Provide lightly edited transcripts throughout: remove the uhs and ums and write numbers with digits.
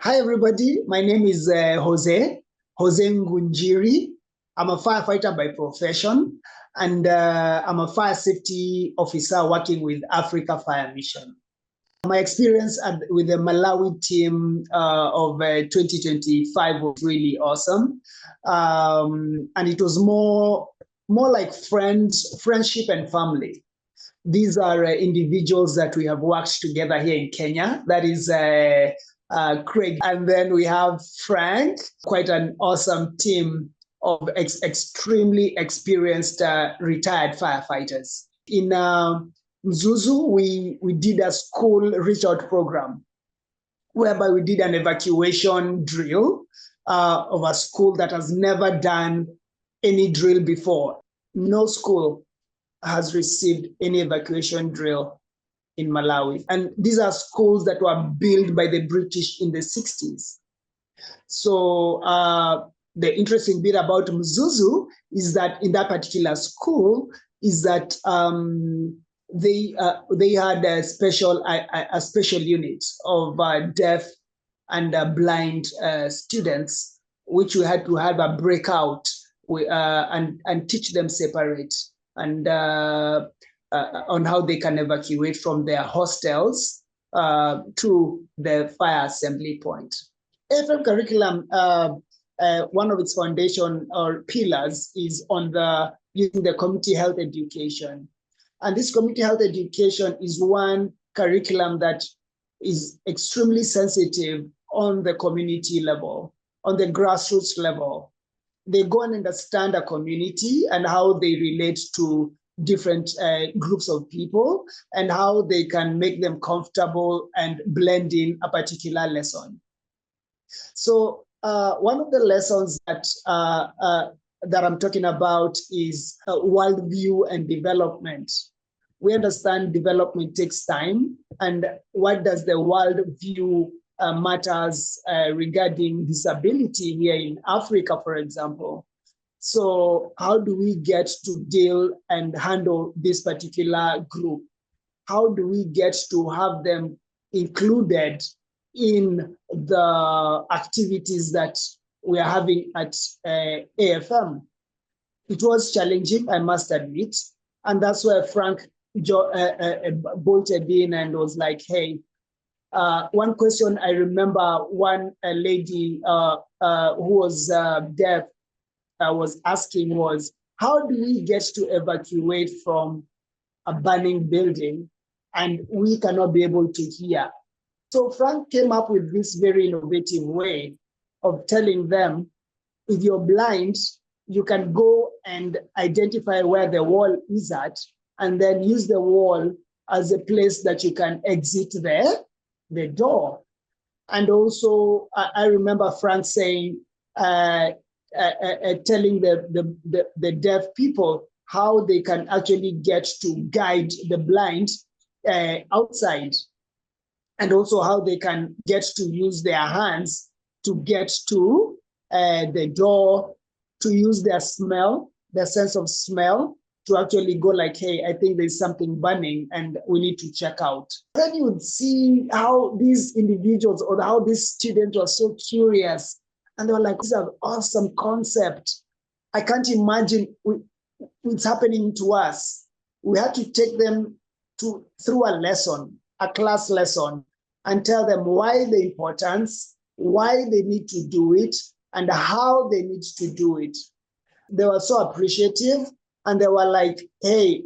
Hi, everybody. My name is José Ngunjiri. I'm a firefighter by profession, and I'm a fire safety officer working with Africa Fire Mission. My experience with the Malawi team of 2025 was really awesome. And it was more like friendship and family. These are individuals that we have worked together here in Kenya. That is Craig. And then we have Frank, quite an awesome team of extremely experienced retired firefighters. In Mzuzu, we did a school reach out program whereby we did an evacuation drill of a school that has never done any drill before. No school has received any evacuation drill in Malawi. And these are schools that were built by the British in the 60s. So the interesting bit about Mzuzu is that in that particular school is that they had a special unit of deaf and blind students, which we had to have a breakout and teach them separate and on how they can evacuate from their hostels to the fire assembly point. AFM curriculum, one of its foundation or pillars is on using the community health education. And this community health education is one curriculum that is extremely sensitive on the community level, on the grassroots level. They go and understand a community and how they relate to different groups of people and how they can make them comfortable and blend in a particular lesson. So one of the lessons that I'm talking about is worldview and development. We understand development takes time, and what does the worldview matters regarding disability here in Africa, for example. So how do we get to deal and handle this particular group? How do we get to have them included in the activities that we are having at AFM? It was challenging, I must admit. And that's where Frank bolted in and was like, hey, one question I remember one lady who was deaf was asking was, how do we get to evacuate from a burning building and we cannot be able to hear? So Frank came up with this very innovative way of telling them, if you're blind, you can go and identify where the wall is at and then use the wall as a place that you can exit the door. And also, I remember Frank saying, telling the deaf people how they can actually get to guide the blind outside, and also how they can get to use their hands to get to the door, to use their smell, their sense of smell, to actually go like, hey, I think there's something burning and we need to check out. Then you would see how these individuals or how these students were so curious. And they were like, this is an awesome concept. I can't imagine what's happening to us. We had to take them through a lesson, a class lesson, and tell them why the importance, why they need to do it, and how they need to do it. They were so appreciative, and they were like, hey,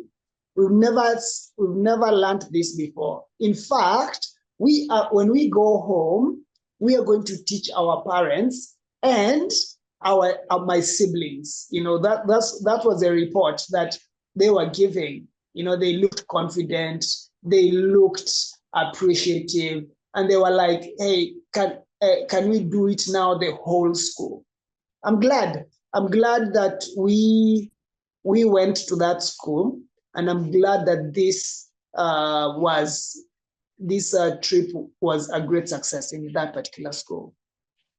we've never learned this before. In fact, when we go home, we are going to teach our parents and my siblings. You know, that was a report that they were giving. You know, they looked confident, they looked appreciative, and they were like, hey, can we do it now, the whole school? I'm glad that we went to that school, and I'm glad that this trip was a great success in that particular school.